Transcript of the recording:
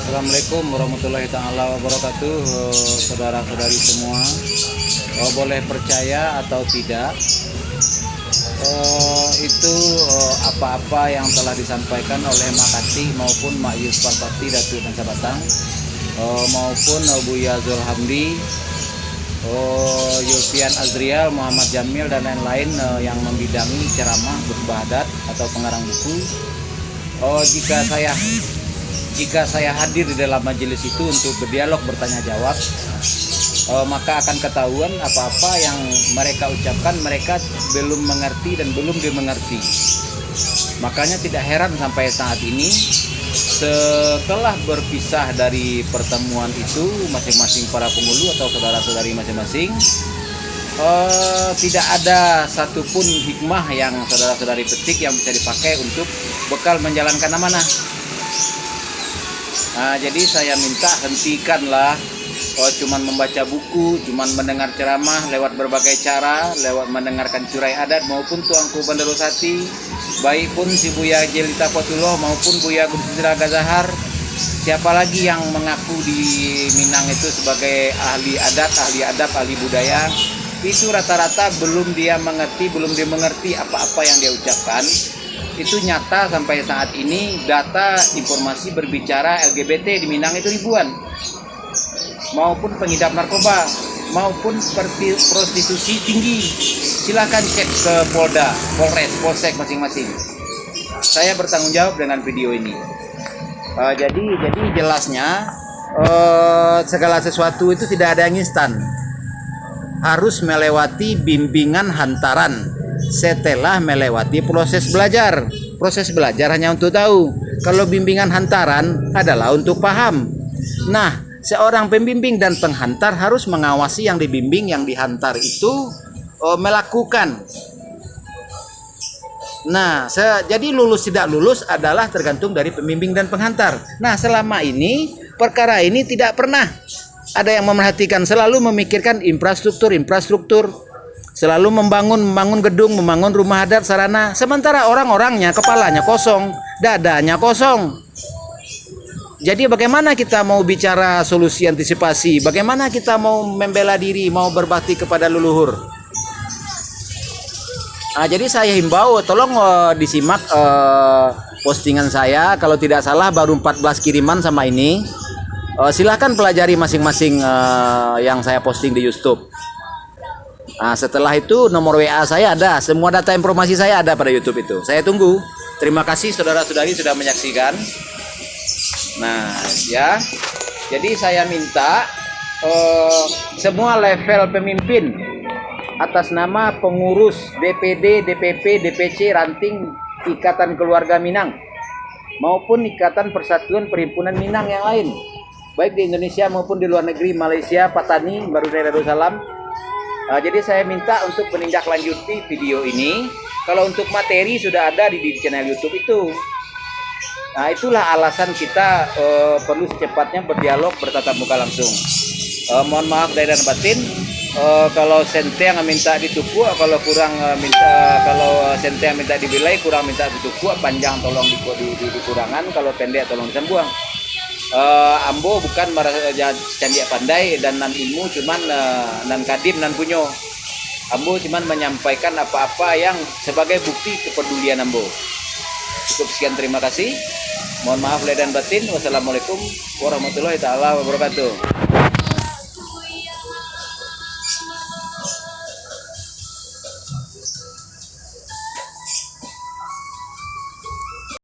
Assalamualaikum warahmatullahi taala wabarakatuh. Saudara-saudari semua, boleh percaya atau tidak, itu apa-apa yang telah disampaikan oleh Mak Kati maupun Mak Yusuf Al-Bakti Datuk dan Sabatang, maupun Buya Zul Hamdi, Yulfian Azriel, Muhammad Jamil dan lain-lain yang membidangi ceramah khutbah adat atau pengarang buku. Jika saya hadir di dalam majelis itu untuk berdialog, bertanya jawab, maka akan ketahuan apa-apa yang mereka ucapkan mereka belum mengerti dan belum dimengerti. Makanya tidak heran sampai saat ini, setelah berpisah dari pertemuan itu, masing-masing para penghulu atau saudara-saudari masing-masing, tidak ada satupun hikmah yang saudara-saudari petik yang bisa dipakai untuk bekal menjalankan amanah. Jadi saya minta hentikanlah cuman membaca buku, cuman mendengar ceramah lewat berbagai cara, lewat mendengarkan curai adat maupun Tuanku Bandarosati, baik pun si Buya Jelita Potullah maupun Buya Gusira Gazahar, siapa lagi yang mengaku di Minang itu sebagai ahli adat, ahli adab, ahli budaya, itu rata-rata belum dia mengerti apa-apa yang dia ucapkan. Itu nyata sampai saat ini, data informasi berbicara LGBT di Minang itu ribuan, maupun pengidap narkoba, maupun prostitusi tinggi. Silakan cek ke Polda, Polres, Polsek masing-masing. Saya bertanggung jawab dengan video ini. Jadi jelasnya segala sesuatu itu tidak ada yang instan, harus melewati bimbingan hantaran setelah melewati proses belajar. Proses belajar hanya untuk tahu, kalau bimbingan hantaran adalah untuk paham. Nah, seorang pembimbing dan penghantar harus mengawasi yang dibimbing, yang dihantar itu melakukan. Nah, jadi lulus tidak lulus adalah tergantung dari pembimbing dan penghantar. Nah, selama ini perkara ini tidak pernah ada yang memerhatikan, selalu memikirkan infrastruktur, selalu membangun gedung, membangun rumah adat, sarana, sementara orang-orangnya kepalanya kosong, dadanya kosong. Jadi bagaimana kita mau bicara solusi antisipasi? Bagaimana kita mau membela diri, mau berbakti kepada leluhur? Jadi saya himbau, tolong disimak postingan saya. Kalau tidak salah baru 14 kiriman sama ini. Silahkan pelajari masing-masing yang saya posting di YouTube. Setelah itu nomor WA saya ada, semua data informasi saya ada pada YouTube itu. Saya tunggu. Terima kasih saudara-saudari sudah menyaksikan. Nah, ya. Jadi saya minta semua level pemimpin atas nama pengurus DPD, DPP, DPC ranting Ikatan Keluarga Minang maupun Ikatan Persatuan Perhimpunan Minang yang lain, baik di Indonesia maupun di luar negeri, Malaysia, Patani, Brunei Darussalam. Jadi saya minta untuk menindaklanjuti video ini. Kalau untuk materi sudah ada di channel YouTube itu. Nah, itulah alasan kita perlu secepatnya berdialog, bertatap muka langsung. Mohon maaf lahir dan batin. Kalau sente yang minta dituku, kalau kurang kalau sente yang minta dibilai, kurang minta dituku, panjang tolong dikurangan, kalau pendek tolong disambuang. Ambo bukan candi pandai dan nan ilmu, cuman nan kadim nan punyo. Ambo cuman menyampaikan apa-apa yang sebagai bukti kepedulian Ambo. Cukup sekian, terima kasih. Mohon maaf lahir dan batin. Wassalamualaikum warahmatullahi taala wabarakatuh.